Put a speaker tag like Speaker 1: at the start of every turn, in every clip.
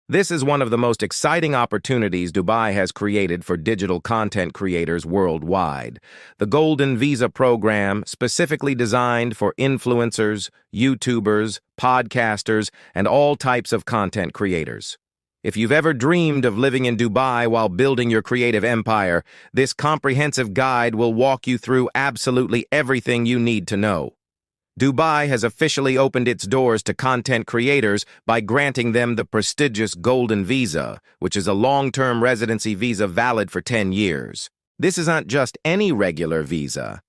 Speaker 1: This is one of the most exciting opportunities Dubai has created for digital content creators worldwide. The Golden Visa program, specifically designed for influencers, YouTubers, podcasters, and all types of content creators. If you've ever dreamed of living in Dubai while building your creative empire, this comprehensive guide will walk you through absolutely everything you need to know. Dubai has officially opened its doors to content creators by granting them the prestigious Golden Visa, which is a long-term residency visa valid for 10 years. This isn't just any regular visa.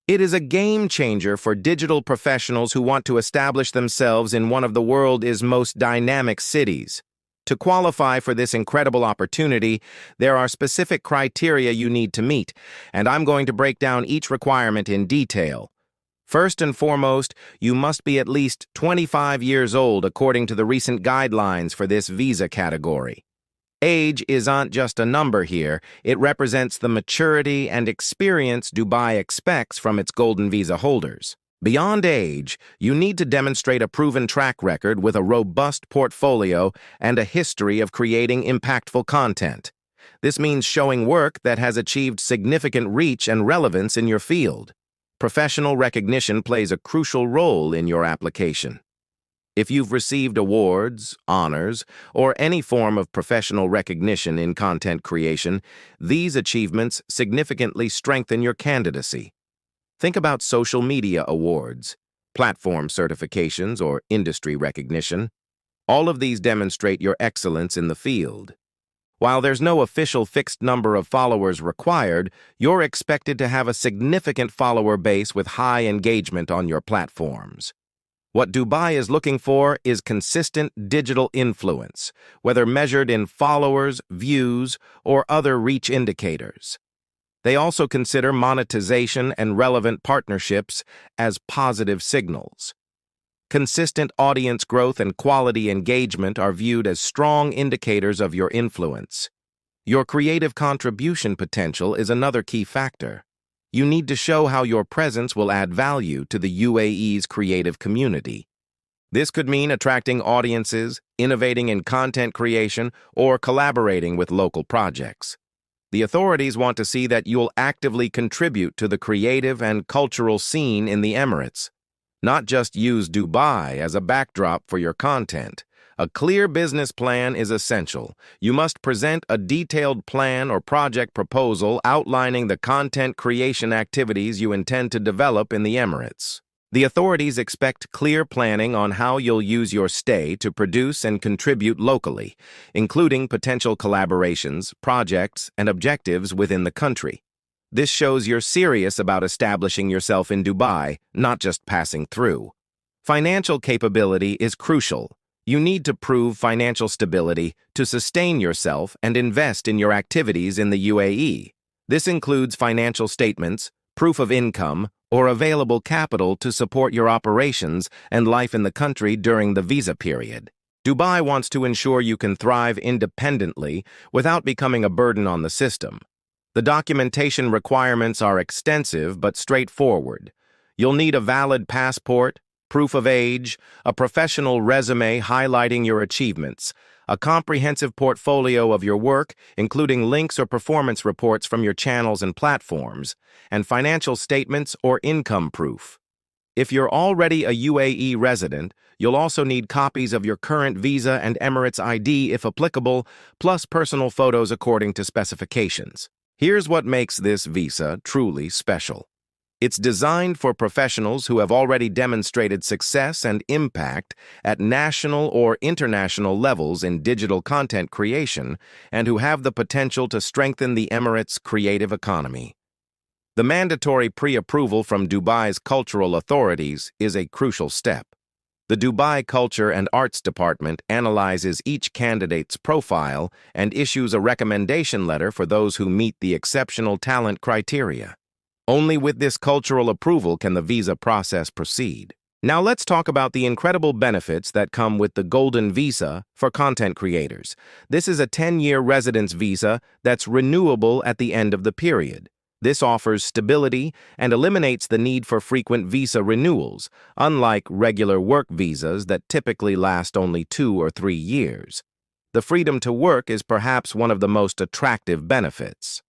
Speaker 1: It is a game changer for digital professionals who want to establish themselves in one of the world's most dynamic cities. To qualify for this incredible opportunity, there are specific criteria you need to meet, and I'm going to break down each requirement in detail. First and foremost, you must be at least 25 years old according to the recent guidelines for this visa category. Age isn't just a number here, it represents the maturity and experience Dubai expects from its Golden Visa holders. Beyond age, you need to demonstrate a proven track record with a robust portfolio and a history of creating impactful content. This means showing work that has achieved significant reach and relevance in your field. Professional recognition plays a crucial role in your application. If you've received awards, honors, or any form of professional recognition in content creation, these achievements significantly strengthen your candidacy. Think about social media awards, platform certifications, or industry recognition. All of these demonstrate your excellence in the field. While there's no official fixed number of followers required, you're expected to have a significant follower base with high engagement on your platforms. What Dubai is looking for is consistent digital influence, whether measured in followers, views, or other reach indicators. They also consider monetization and relevant partnerships as positive signals. Consistent audience growth and quality engagement are viewed as strong indicators of your influence. Your creative contribution potential is another key factor. You need to show how your presence will add value to the UAE's creative community. This could mean attracting audiences, innovating in content creation, or collaborating with local projects. The authorities want to see that you'll actively contribute to the creative and cultural scene in the Emirates. Not just use Dubai as a backdrop for your content. A clear business plan is essential. You must present a detailed plan or project proposal outlining the content creation activities you intend to develop in the Emirates. The authorities expect clear planning on how you'll use your stay to produce and contribute locally, including potential collaborations, projects, and objectives within the country. This shows you're serious about establishing yourself in Dubai, not just passing through. Financial capability is crucial. You need to prove financial stability to sustain yourself and invest in your activities in the UAE. This includes financial statements, proof of income, or available capital to support your operations and life in the country during the visa period. Dubai wants to ensure you can thrive independently without becoming a burden on the system. The documentation requirements are extensive but straightforward. You'll need a valid passport, proof of age, a professional resume highlighting your achievements, a comprehensive portfolio of your work, including links or performance reports from your channels and platforms, and financial statements or income proof. If you're already a UAE resident, you'll also need copies of your current visa and Emirates ID if applicable, plus personal photos according to specifications. Here's what makes this visa truly special. It's designed for professionals who have already demonstrated success and impact at national or international levels in digital content creation and who have the potential to strengthen the Emirates' creative economy. The mandatory pre-approval from Dubai's cultural authorities is a crucial step. The Dubai Culture and Arts Department analyzes each candidate's profile and issues a recommendation letter for those who meet the exceptional talent criteria. Only with this cultural approval can the visa process proceed. Now let's talk about the incredible benefits that come with the Golden Visa for content creators. This is a 10-year residence visa that's renewable at the end of the period. This offers stability and eliminates the need for frequent visa renewals, unlike regular work visas that typically last only 2 or 3 years. The freedom to work is perhaps one of the most attractive benefits.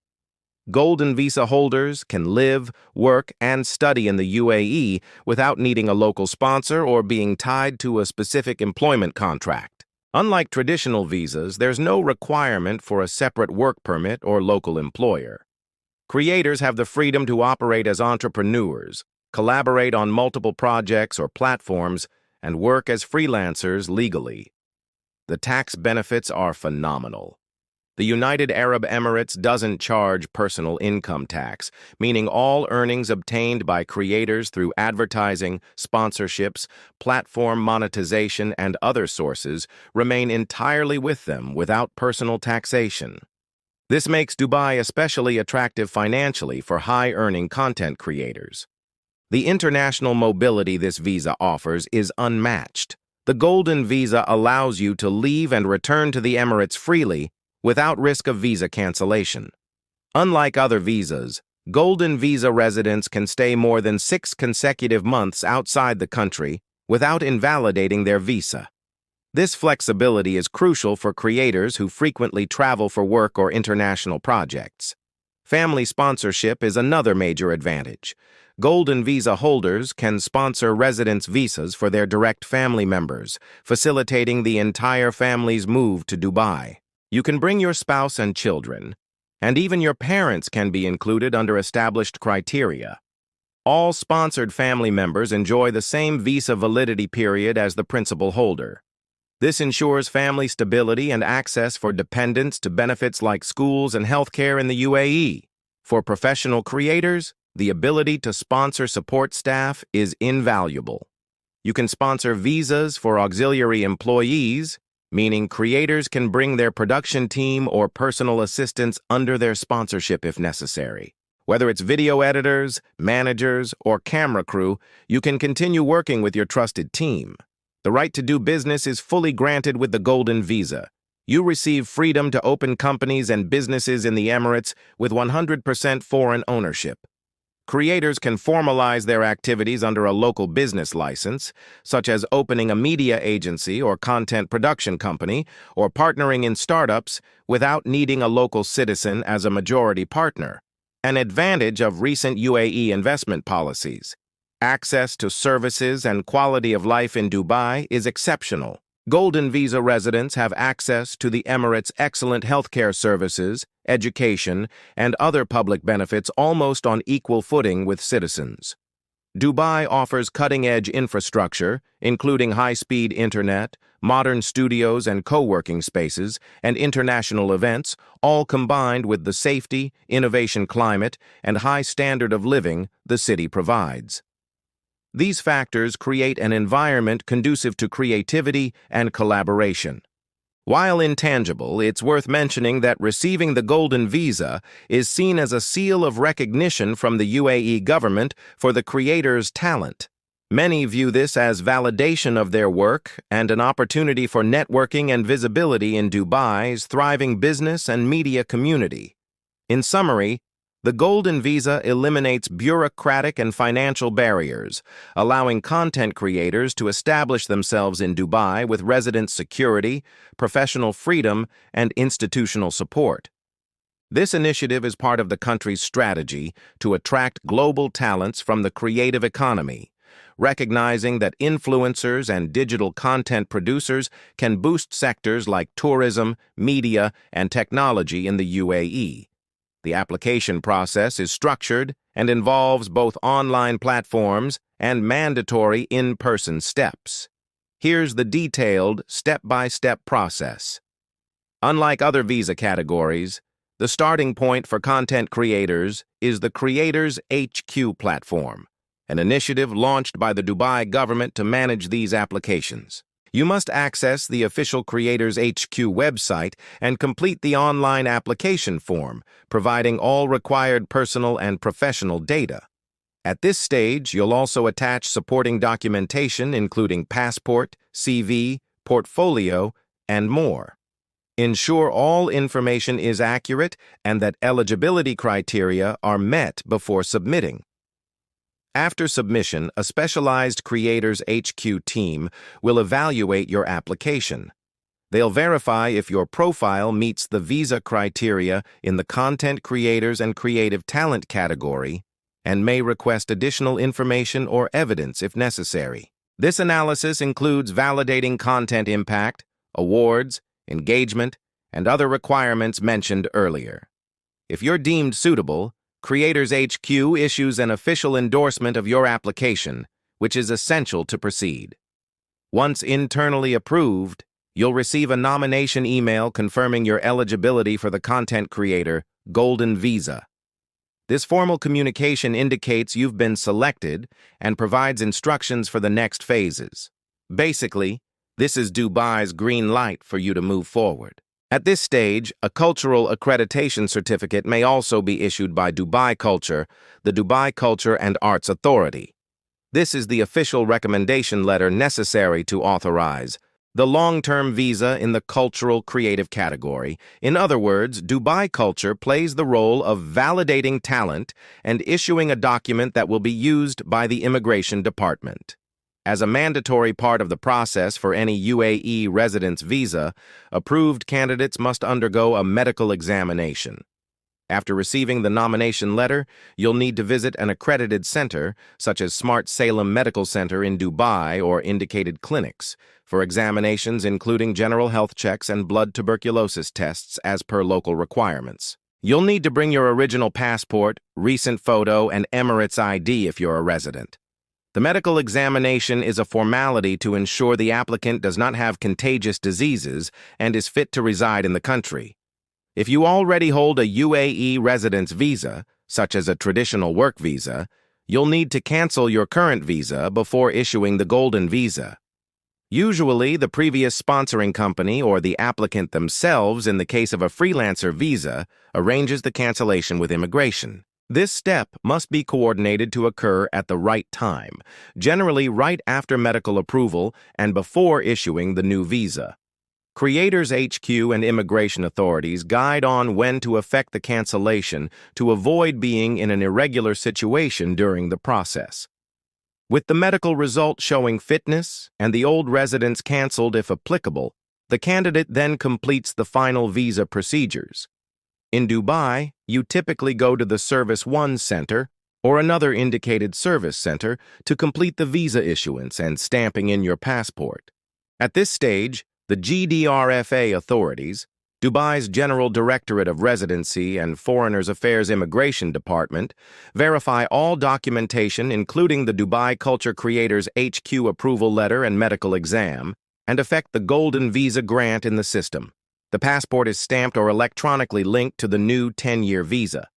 Speaker 1: Golden visa holders can live, work, and study in the UAE without needing a local sponsor or being tied to a specific employment contract. Unlike traditional visas, there's no requirement for a separate work permit or local employer. Creators have the freedom to operate as entrepreneurs, collaborate on multiple projects or platforms, and work as freelancers legally. The tax benefits are phenomenal. The United Arab Emirates doesn't charge personal income tax, meaning all earnings obtained by creators through advertising, sponsorships, platform monetization, and other sources remain entirely with them without personal taxation. This makes Dubai especially attractive financially for high-earning content creators. The international mobility this visa offers is unmatched. The Golden Visa allows you to leave and return to the Emirates freely without risk of visa cancellation. Unlike other visas, Golden Visa residents can stay more than 6 consecutive months outside the country without invalidating their visa. This flexibility is crucial for creators who frequently travel for work or international projects. Family sponsorship is another major advantage. Golden Visa holders can sponsor residence visas for their direct family members, facilitating the entire family's move to Dubai. You can bring your spouse and children, and even your parents can be included under established criteria. All sponsored family members enjoy the same visa validity period as the principal holder. This ensures family stability and access for dependents to benefits like schools and healthcare in the UAE. For professional creators, the ability to sponsor support staff is invaluable. You can sponsor visas for auxiliary employees, meaning creators can bring their production team or personal assistants under their sponsorship if necessary. Whether it's video editors, managers, or camera crew, you can continue working with your trusted team. The right to do business is fully granted with the Golden Visa. You receive freedom to open companies and businesses in the Emirates with 100% foreign ownership. Creators can formalize their activities under a local business license, such as opening a media agency or content production company, or partnering in startups without needing a local citizen as a majority partner. An advantage of recent UAE investment policies. Access to services and quality of life in Dubai is exceptional. Golden Visa residents have access to the Emirates' excellent healthcare services, education, and other public benefits almost on equal footing with citizens. Dubai offers cutting-edge infrastructure, including high-speed internet, modern studios and co-working spaces, and international events, all combined with the safety, innovation climate, and high standard of living the city provides. These factors create an environment conducive to creativity and collaboration. While intangible, it's worth mentioning that receiving the Golden Visa is seen as a seal of recognition from the UAE government for the creator's talent. Many view this as validation of their work and an opportunity for networking and visibility in Dubai's thriving business and media community. In summary, the Golden Visa eliminates bureaucratic and financial barriers, allowing content creators to establish themselves in Dubai with resident security, professional freedom, and institutional support. This initiative is part of the country's strategy to attract global talents from the creative economy, recognizing that influencers and digital content producers can boost sectors like tourism, media, and technology in the UAE. The application process is structured and involves both online platforms and mandatory in-person steps. Here's the detailed, step-by-step process. Unlike other visa categories, the starting point for content creators is the Creators HQ platform, an initiative launched by the Dubai government to manage these applications. You must access the official Creators HQ website and complete the online application form, providing all required personal and professional data. At this stage, you'll also attach supporting documentation including passport, CV, portfolio, and more. Ensure all information is accurate and that eligibility criteria are met before submitting. After submission, a specialized Creators HQ team will evaluate your application. They'll verify if your profile meets the visa criteria in the Content Creators and Creative Talent category and may request additional information or evidence if necessary. This analysis includes validating content impact, awards, engagement, and other requirements mentioned earlier. If you're deemed suitable, Creators HQ issues an official endorsement of your application, which is essential to proceed. Once internally approved, you'll receive a nomination email confirming your eligibility for the Content Creator Golden Visa. This formal communication indicates you've been selected and provides instructions for the next phases. Basically, this is Dubai's green light for you to move forward. At this stage, a cultural accreditation certificate may also be issued by Dubai Culture, the Dubai Culture and Arts Authority. This is the official recommendation letter necessary to authorize the long-term visa in the cultural creative category. In other words, Dubai Culture plays the role of validating talent and issuing a document that will be used by the immigration department. As a mandatory part of the process for any UAE residence visa, approved candidates must undergo a medical examination. After receiving the nomination letter, you'll need to visit an accredited center, such as Smart Salem Medical Center in Dubai or indicated clinics, for examinations including general health checks and blood tuberculosis tests as per local requirements. You'll need to bring your original passport, recent photo, and Emirates ID if you're a resident. The medical examination is a formality to ensure the applicant does not have contagious diseases and is fit to reside in the country. If you already hold a UAE residence visa, such as a traditional work visa, you'll need to cancel your current visa before issuing the Golden Visa. Usually, the previous sponsoring company or the applicant themselves, in the case of a freelancer visa, arranges the cancellation with immigration. This step must be coordinated to occur at the right time, generally right after medical approval and before issuing the new visa. Creators HQ and immigration authorities guide on when to effect the cancellation to avoid being in an irregular situation during the process. With the medical result showing fitness and the old residence canceled if applicable, the candidate then completes the final visa procedures. In Dubai, you typically go to the Service 1 Center or another indicated service center to complete the visa issuance and stamping in your passport. At this stage, the GDRFA authorities, Dubai's General Directorate of Residency and Foreigners Affairs Immigration Department, verify all documentation including the Dubai Culture Creators HQ approval letter and medical exam, and effect the Golden Visa grant in the system. The passport is stamped or electronically linked to the new 10-year visa.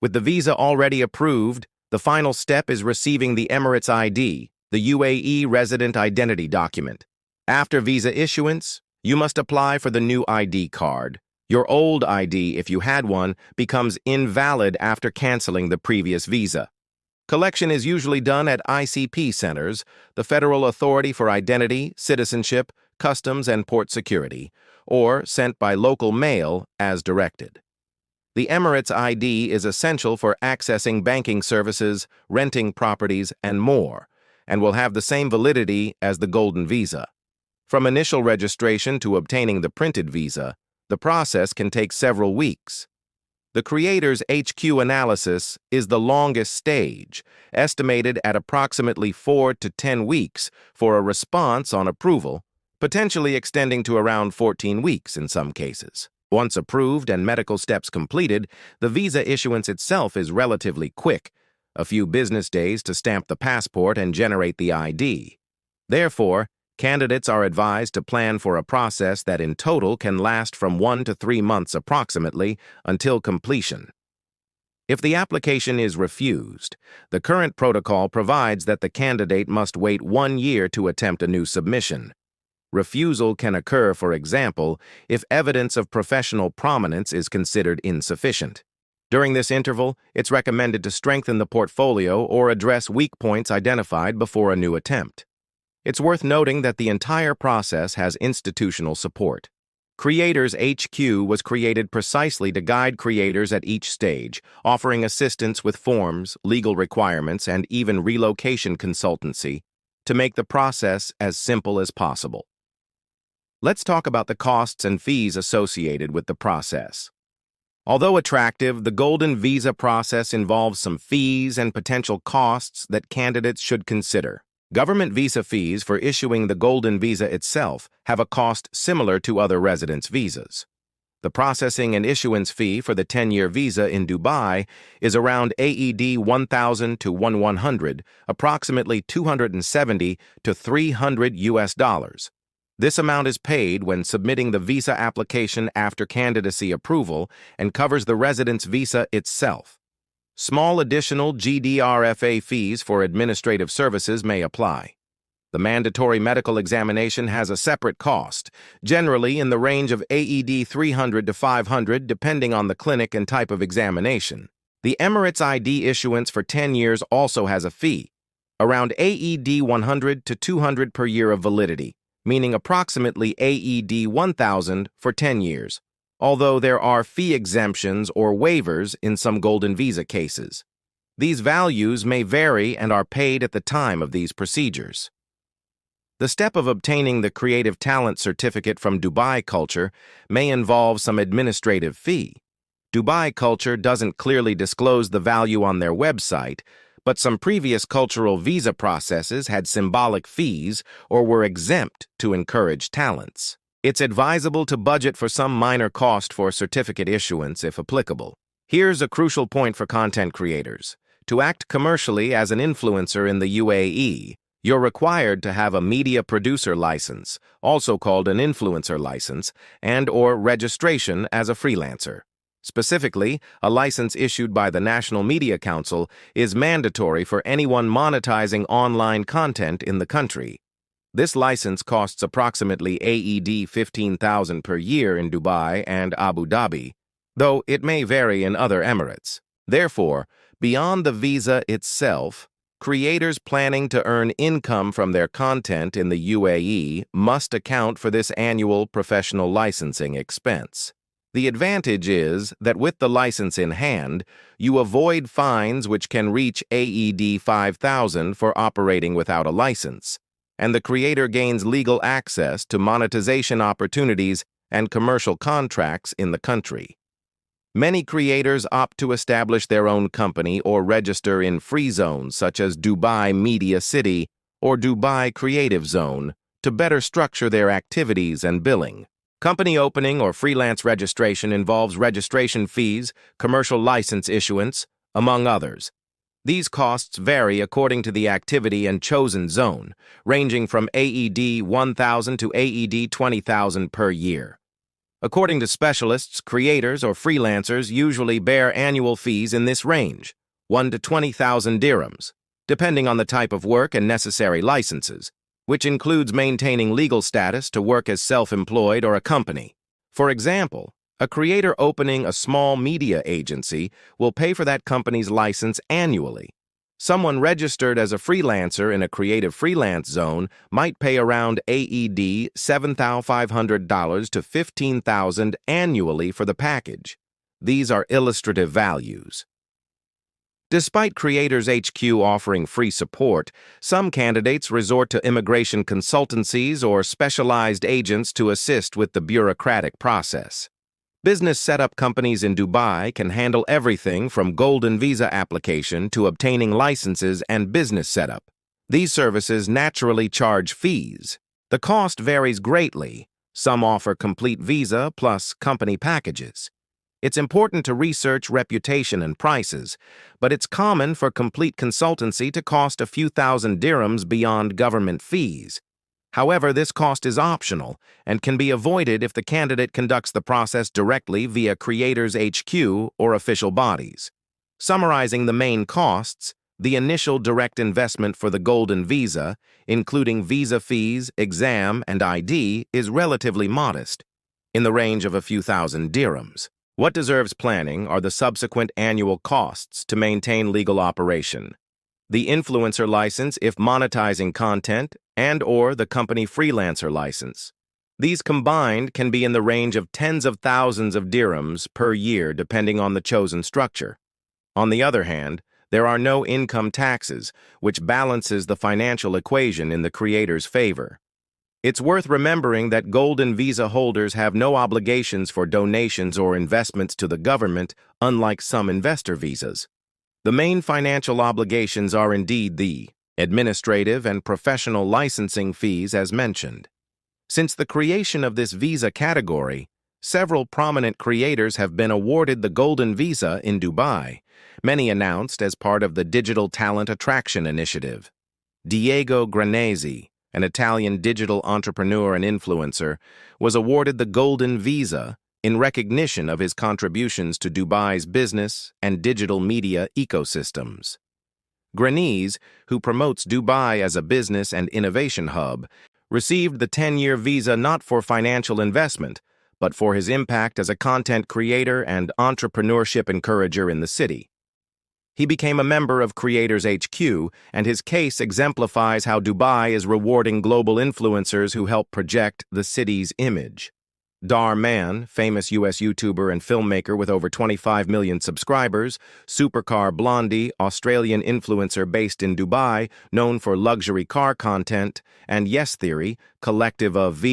Speaker 1: With the visa already approved, the final step is receiving the Emirates ID, the UAE resident identity document. After visa issuance, you must apply for the new ID card. Your old ID, if you had one, becomes invalid after canceling the previous visa. Collection is usually done at ICP centers, the Federal Authority for Identity, Citizenship, Customs, and Port Security, or sent by local mail as directed. The Emirates ID is essential for accessing banking services, renting properties, and more, and will have the same validity as the Golden Visa. From initial registration to obtaining the printed visa, the process can take several weeks. The Creators HQ analysis is the longest stage, estimated at approximately 4 to 10 weeks for a response on approval, potentially extending to around 14 weeks in some cases. Once approved and medical steps completed, the visa issuance itself is relatively quick, a few business days to stamp the passport and generate the ID. Therefore, candidates are advised to plan for a process that in total can last from 1 to 3 months approximately until completion. If the application is refused, the current protocol provides that the candidate must wait 1 year to attempt a new submission. Refusal can occur, for example, if evidence of professional prominence is considered insufficient. During this interval, it's recommended to strengthen the portfolio or address weak points identified before a new attempt. It's worth noting that the entire process has institutional support. Creators HQ was created precisely to guide creators at each stage, offering assistance with forms, legal requirements, and even relocation consultancy to make the process as simple as possible. Let's talk about the costs and fees associated with the process. Although attractive, the Golden Visa process involves some fees and potential costs that candidates should consider. Government visa fees for issuing the Golden Visa itself have a cost similar to other residence visas. The processing and issuance fee for the 10-year visa in Dubai is around AED 1,000 to 1,100, approximately 270 to 300 US dollars. This amount is paid when submitting the visa application after candidacy approval and covers the residence visa itself. Small additional GDRFA fees for administrative services may apply. The mandatory medical examination has a separate cost, generally in the range of AED 300 to 500 depending on the clinic and type of examination. The Emirates ID issuance for 10 years also has a fee, around AED 100 to 200 per year of validity, meaning approximately AED 1,000 for 10 years, although there are fee exemptions or waivers in some Golden Visa cases. These values may vary and are paid at the time of these procedures. The step of obtaining the Creative Talent Certificate from Dubai Culture may involve some administrative fee. Dubai Culture doesn't clearly disclose the value on their website, but some previous cultural visa processes had symbolic fees or were exempt to encourage talents. It's advisable to budget for some minor cost for certificate issuance if applicable. Here's a crucial point for content creators. To act commercially as an influencer in the UAE, you're required to have a media producer license, also called an influencer license, and/or registration as a freelancer. Specifically, a license issued by the National Media Council is mandatory for anyone monetizing online content in the country. This license costs approximately AED 15,000 per year in Dubai and Abu Dhabi, though it may vary in other Emirates. Therefore, beyond the visa itself, creators planning to earn income from their content in the UAE must account for this annual professional licensing expense. The advantage is that with the license in hand, you avoid fines which can reach AED 5,000 for operating without a license, and the creator gains legal access to monetization opportunities and commercial contracts in the country. Many creators opt to establish their own company or register in free zones such as Dubai Media City or Dubai Creative Zone to better structure their activities and billing. Company opening or freelance registration involves registration fees, commercial license issuance, among others. These costs vary according to the activity and chosen zone, ranging from AED 1,000 to AED 20,000 per year. According to specialists, creators or freelancers usually bear annual fees in this range, 1 to 20,000 dirhams, depending on the type of work and necessary licenses, which includes maintaining legal status to work as self-employed or a company. For example, a creator opening a small media agency will pay for that company's license annually. Someone registered as a freelancer in a creative freelance zone might pay around AED $7,500 to $15,000 annually for the package. These are illustrative values. Despite Creators HQ offering free support, some candidates resort to immigration consultancies or specialized agents to assist with the bureaucratic process. Business setup companies in Dubai can handle everything from Golden Visa application to obtaining licenses and business setup. These services naturally charge fees. The cost varies greatly. Some offer complete visa plus company packages. It's important to research reputation and prices, but it's common for complete consultancy to cost a few thousand dirhams beyond government fees. However, this cost is optional and can be avoided if the candidate conducts the process directly via Creators HQ or official bodies. Summarizing the main costs, the initial direct investment for the Golden Visa, including visa fees, exam, and ID, is relatively modest, in the range of a few thousand dirhams. What deserves planning are the subsequent annual costs to maintain legal operation. The influencer license if monetizing content and/or the company freelancer license. These combined can be in the range of tens of thousands of dirhams per year depending on the chosen structure. On the other hand, there are no income taxes, which balances the financial equation in the creator's favor. It's worth remembering that Golden Visa holders have no obligations for donations or investments to the government, unlike some investor visas. The main financial obligations are indeed the administrative and professional licensing fees as mentioned. Since the creation of this visa category, several prominent creators have been awarded the Golden Visa in Dubai, many announced as part of the Digital Talent Attraction Initiative. Diego Granesi, an Italian digital entrepreneur and influencer, was awarded the Golden Visa in recognition of his contributions to Dubai's business and digital media ecosystems. Granese, who promotes Dubai as a business and innovation hub, received the 10-year visa not for financial investment, but for his impact as a content creator and entrepreneurship encourager in the city. He became a member of Creators HQ, and his case exemplifies how Dubai is rewarding global influencers who help project the city's image. Dar Man, famous U.S. YouTuber and filmmaker with over 25 million subscribers, Supercar Blondie, Australian influencer based in Dubai, known for luxury car content, and Yes Theory, collective of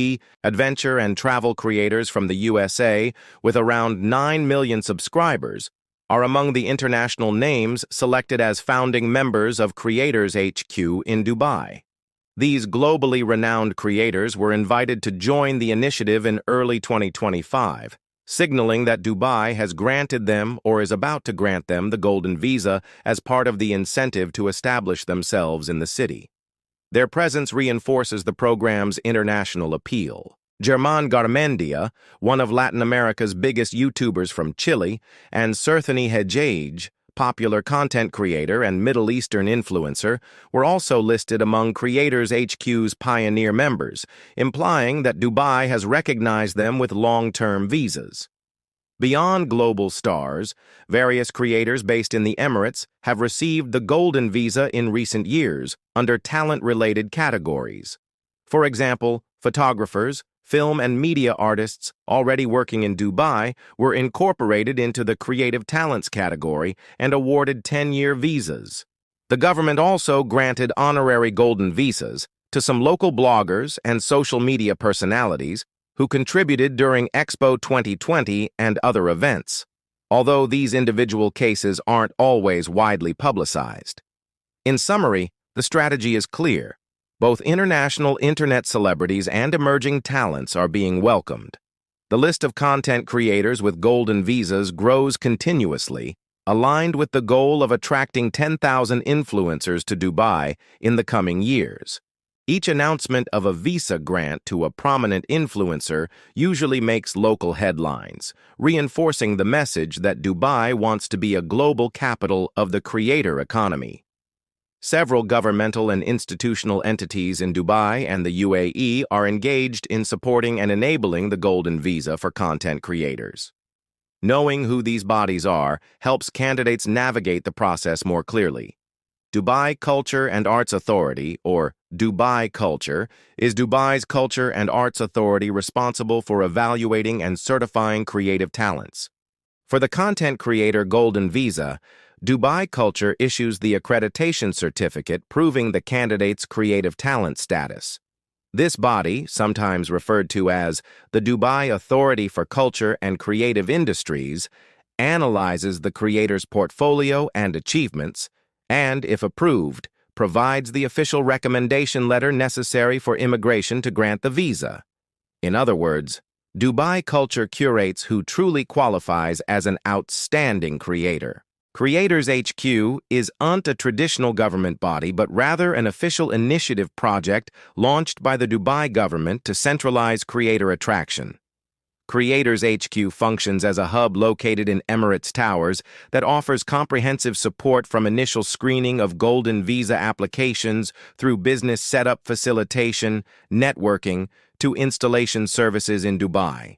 Speaker 1: adventure and travel creators from the USA with around 9 million subscribers, are among the international names selected as founding members of Creators HQ in Dubai. These globally renowned creators were invited to join the initiative in early 2025, signaling that Dubai has granted them or is about to grant them the Golden Visa as part of the incentive to establish themselves in the city. Their presence reinforces the program's international appeal. Germán Garmendia, one of Latin America's biggest YouTubers from Chile, and Serthani Hedjage, popular content creator and Middle Eastern influencer, were also listed among Creators HQ's pioneer members, implying that Dubai has recognized them with long-term visas. Beyond global stars, various creators based in the Emirates have received the Golden Visa in recent years under talent-related categories. For example, photographers, film and media artists already working in Dubai were incorporated into the Creative Talents category and awarded 10-year visas. The government also granted honorary Golden Visas to some local bloggers and social media personalities who contributed during Expo 2020 and other events, although these individual cases aren't always widely publicized. In summary, the strategy is clear. Both international internet celebrities and emerging talents are being welcomed. The list of content creators with Golden Visas grows continuously, aligned with the goal of attracting 10,000 influencers to Dubai in the coming years. Each announcement of a visa grant to a prominent influencer usually makes local headlines, reinforcing the message that Dubai wants to be a global capital of the creator economy. Several governmental and institutional entities in Dubai and the UAE are engaged in supporting and enabling the Golden Visa for content creators. Knowing who these bodies are helps candidates navigate the process more clearly. Dubai Culture and Arts Authority, or Dubai Culture, is Dubai's culture and arts authority responsible for evaluating and certifying creative talents. For the content creator Golden Visa, Dubai Culture issues the accreditation certificate proving the candidate's creative talent status. This body, sometimes referred to as the Dubai Authority for Culture and Creative Industries, analyzes the creator's portfolio and achievements, and, if approved, provides the official recommendation letter necessary for immigration to grant the visa. In other words, Dubai Culture curates who truly qualifies as an outstanding creator. Creators HQ isn't a traditional government body, but rather an official initiative project launched by the Dubai government to centralize creator attraction. Creators HQ functions as a hub located in Emirates Towers that offers comprehensive support from initial screening of Golden Visa applications through business setup facilitation, networking, to installation services in Dubai.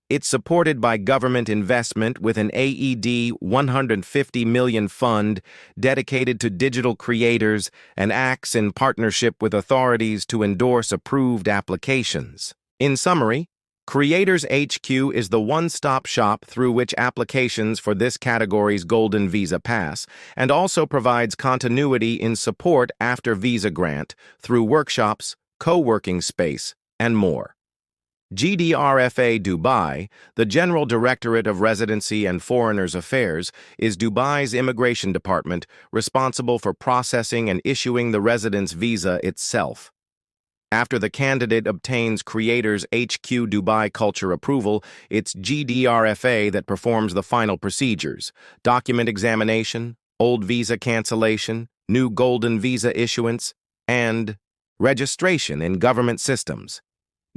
Speaker 1: It's supported by government investment with an AED 150 million fund dedicated to digital creators and acts in partnership with authorities to endorse approved applications. In summary, Creators HQ is the one-stop shop through which applications for this category's Golden Visa pass, and also provides continuity in support after visa grant through workshops, co-working space, and more. GDRFA Dubai, the General Directorate of Residency and Foreigners Affairs, is Dubai's immigration department responsible for processing and issuing the residence visa itself. After the candidate obtains Creators HQ Dubai culture approval, it's GDRFA that performs the final procedures: document examination, old visa cancellation, new golden visa issuance, and registration in government systems.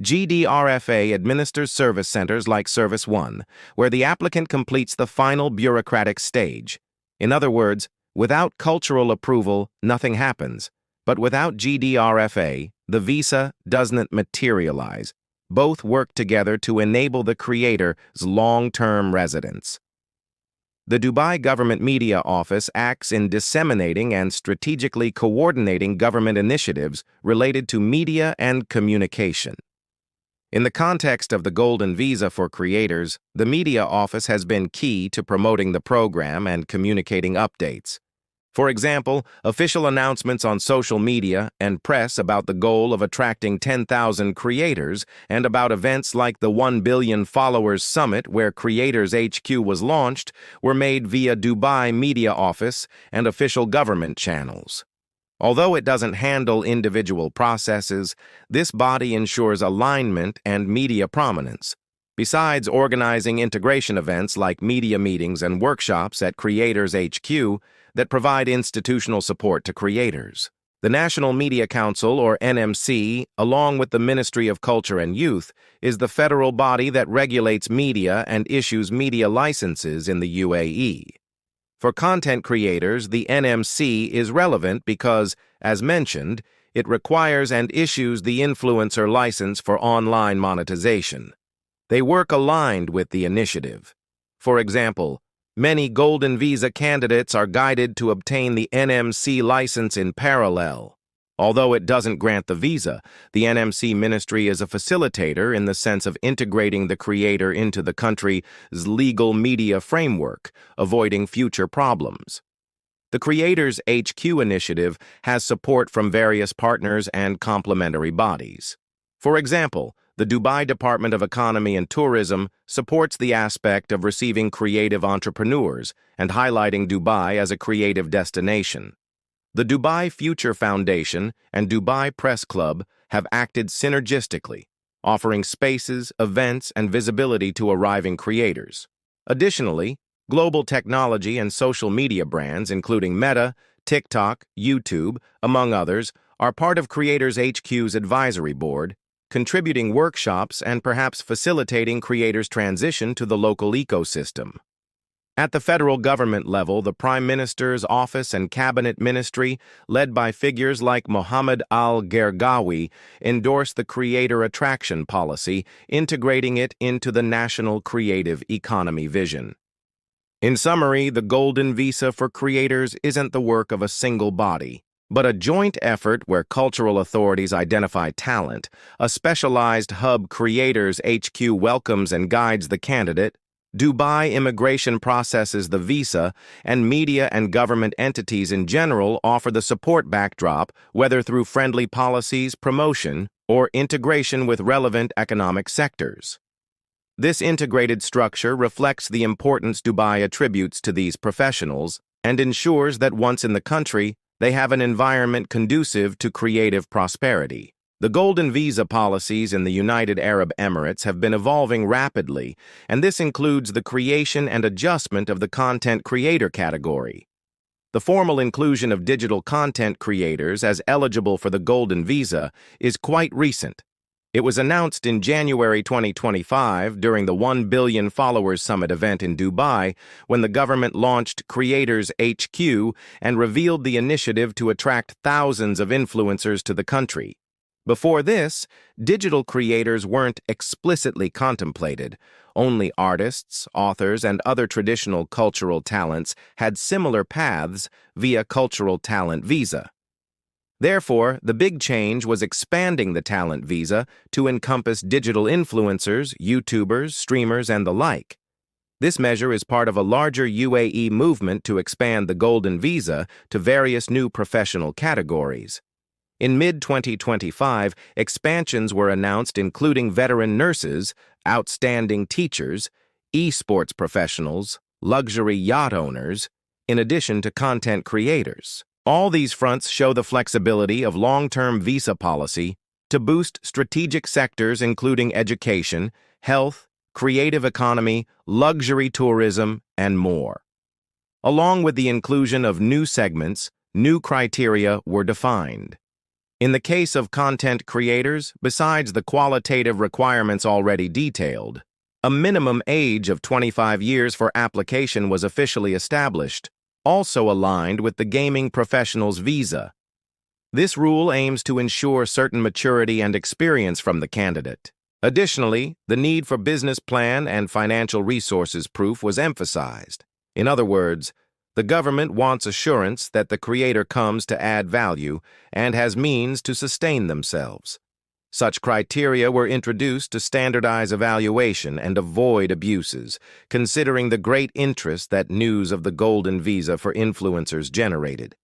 Speaker 1: GDRFA administers service centers like Service 1, where the applicant completes the final bureaucratic stage. In other words, without cultural approval, nothing happens. But without GDRFA, the visa doesn't materialize. Both work together to enable the creator's long-term residence. The Dubai Government Media Office acts in disseminating and strategically coordinating government initiatives related to media and communication. In the context of the Golden Visa for Creators, the Media Office has been key to promoting the program and communicating updates. For example, official announcements on social media and press about the goal of attracting 10,000 creators and about events like the 1 Billion Followers Summit where Creators HQ was launched were made via Dubai Media Office and official government channels. Although it doesn't handle individual processes, this body ensures alignment and media prominence. Besides organizing integration events like media meetings and workshops at Creators HQ that provide institutional support to creators, the National Media Council, or NMC, along with the Ministry of Culture and Youth, is the federal body that regulates media and issues media licenses in the UAE. For content creators, the NMC is relevant because, as mentioned, it requires and issues the influencer license for online monetization. They work aligned with the initiative. For example, many Golden Visa candidates are guided to obtain the NMC license in parallel. Although it doesn't grant the visa, the NMC ministry is a facilitator in the sense of integrating the creator into the country's legal media framework, avoiding future problems. The Creators HQ initiative has support from various partners and complementary bodies. For example, the Dubai Department of Economy and Tourism supports the aspect of receiving creative entrepreneurs and highlighting Dubai as a creative destination. The Dubai Future Foundation and Dubai Press Club have acted synergistically, offering spaces, events, and visibility to arriving creators. Additionally, global technology and social media brands, including Meta, TikTok, YouTube, among others, are part of Creators HQ's advisory board, contributing workshops and perhaps facilitating creators' transition to the local ecosystem. At the federal government level, the Prime Minister's Office and Cabinet Ministry, led by figures like Mohammed Al-Gergawi, endorse the Creator Attraction Policy, integrating it into the national creative economy vision. In summary, the Golden Visa for Creators isn't the work of a single body, but a joint effort where cultural authorities identify talent, a specialized hub Creators HQ welcomes and guides the candidate, Dubai immigration processes the visa, and media and government entities in general offer the support backdrop, whether through friendly policies, promotion, or integration with relevant economic sectors. This integrated structure reflects the importance Dubai attributes to these professionals and ensures that once in the country, they have an environment conducive to creative prosperity. The Golden Visa policies in the United Arab Emirates have been evolving rapidly, and this includes the creation and adjustment of the content creator category. The formal inclusion of digital content creators as eligible for the Golden Visa is quite recent. It was announced in January 2025 during the 1 Billion Followers Summit event in Dubai when the government launched Creators HQ and revealed the initiative to attract thousands of influencers to the country. Before this, digital creators weren't explicitly contemplated. Only artists, authors, and other traditional cultural talents had similar paths via Cultural Talent Visa. Therefore, the big change was expanding the talent visa to encompass digital influencers, YouTubers, streamers, and the like. This measure is part of a larger UAE movement to expand the Golden Visa to various new professional categories. In mid-2025, expansions were announced including veteran nurses, outstanding teachers, esports professionals, luxury yacht owners, in addition to content creators. All these fronts show the flexibility of long-term visa policy to boost strategic sectors including education, health, creative economy, luxury tourism, and more. Along with the inclusion of new segments, new criteria were defined. In the case of content creators, besides the qualitative requirements already detailed, a minimum age of 25 years for application was officially established, also aligned with the gaming professional's visa. This rule aims to ensure certain maturity and experience from the candidate. Additionally, the need for business plan and financial resources proof was emphasized. In other words, the government wants assurance that the creator comes to add value and has means to sustain themselves. Such criteria were introduced to standardize evaluation and avoid abuses, considering the great interest that news of the Golden Visa for influencers generated.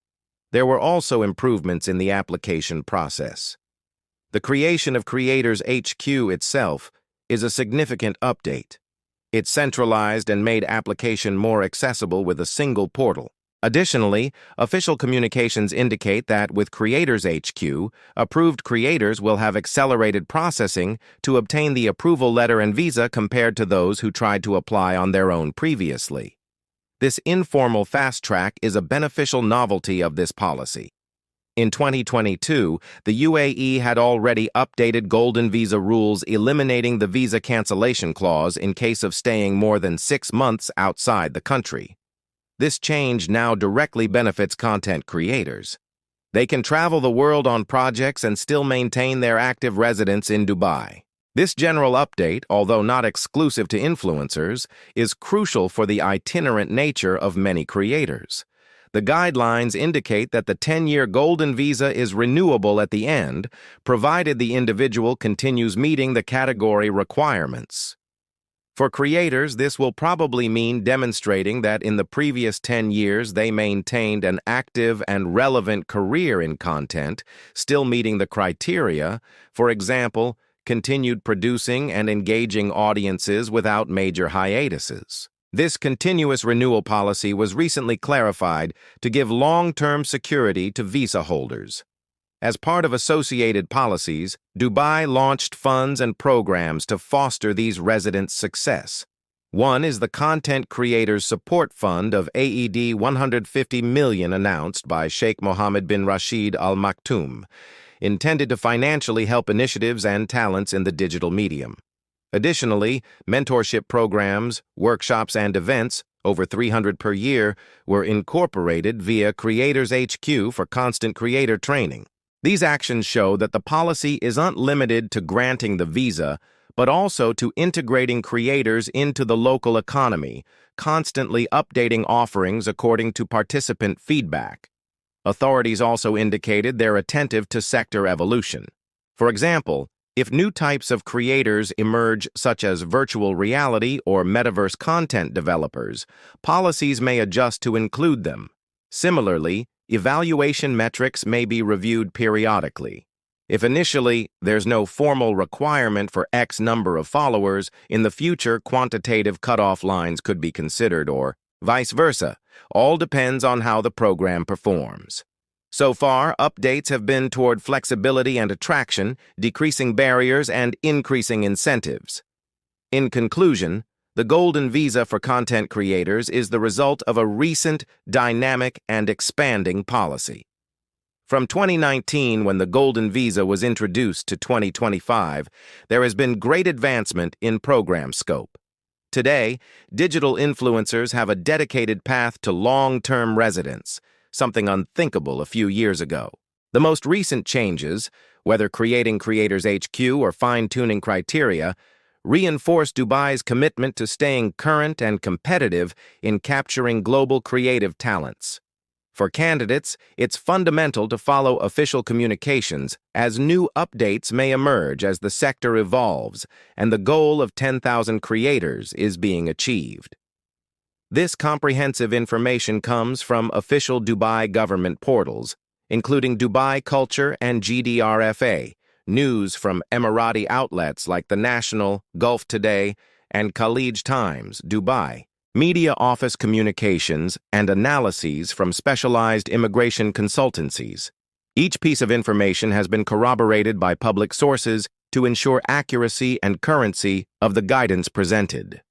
Speaker 1: There were also improvements in the application process. The creation of Creators HQ itself is a significant update. It centralized and made application more accessible with a single portal. Additionally, official communications indicate that with Creators HQ, approved creators will have accelerated processing to obtain the approval letter and visa compared to those who tried to apply on their own previously. This informal fast track is a beneficial novelty of this policy. In 2022, the UAE had already updated Golden Visa rules eliminating the visa cancellation clause in case of staying more than 6 months outside the country. This change now directly benefits content creators. They can travel the world on projects and still maintain their active residence in Dubai. This general update, although not exclusive to influencers, is crucial for the itinerant nature of many creators. The guidelines indicate that the 10-year Golden Visa is renewable at the end, provided the individual continues meeting the category requirements. For creators, this will probably mean demonstrating that in the previous 10 years they maintained an active and relevant career in content, still meeting the criteria, for example, continued producing and engaging audiences without major hiatuses. This continuous renewal policy was recently clarified to give long-term security to visa holders. As part of associated policies, Dubai launched funds and programs to foster these residents' success. One is the Content Creators Support Fund of AED 150 million announced by Sheikh Mohammed bin Rashid Al Maktoum, intended to financially help initiatives and talents in the digital medium. Additionally, mentorship programs, workshops, and events, over 300 per year, were incorporated via Creators HQ for constant creator training. These actions show that the policy isn't limited to granting the visa, but also to integrating creators into the local economy, constantly updating offerings according to participant feedback. Authorities also indicated they're attentive to sector evolution. For example, if new types of creators emerge, such as virtual reality or metaverse content developers, policies may adjust to include them. Similarly, evaluation metrics may be reviewed periodically. If initially there's no formal requirement for X number of followers, in the future quantitative cutoff lines could be considered, or vice versa. All depends on how the program performs. So far, updates have been toward flexibility and attraction, decreasing barriers and increasing incentives. In conclusion, the Golden Visa for content creators is the result of a recent, dynamic, and expanding policy. From 2019, when the Golden Visa was introduced, to 2025, there has been great advancement in program scope. Today, digital influencers have a dedicated path to long-term residence, something unthinkable a few years ago. The most recent changes, whether creating Creators HQ or fine-tuning criteria, reinforce Dubai's commitment to staying current and competitive in capturing global creative talents. For candidates, it's fundamental to follow official communications as new updates may emerge as the sector evolves and the goal of 10,000 creators is being achieved. This comprehensive information comes from official Dubai government portals, including Dubai Culture and GDRFA, news from Emirati outlets like The National, Gulf Today, and Khalij Times, Dubai, media office communications, and analyses from specialized immigration consultancies. Each piece of information has been corroborated by public sources to ensure accuracy and currency of the guidance presented.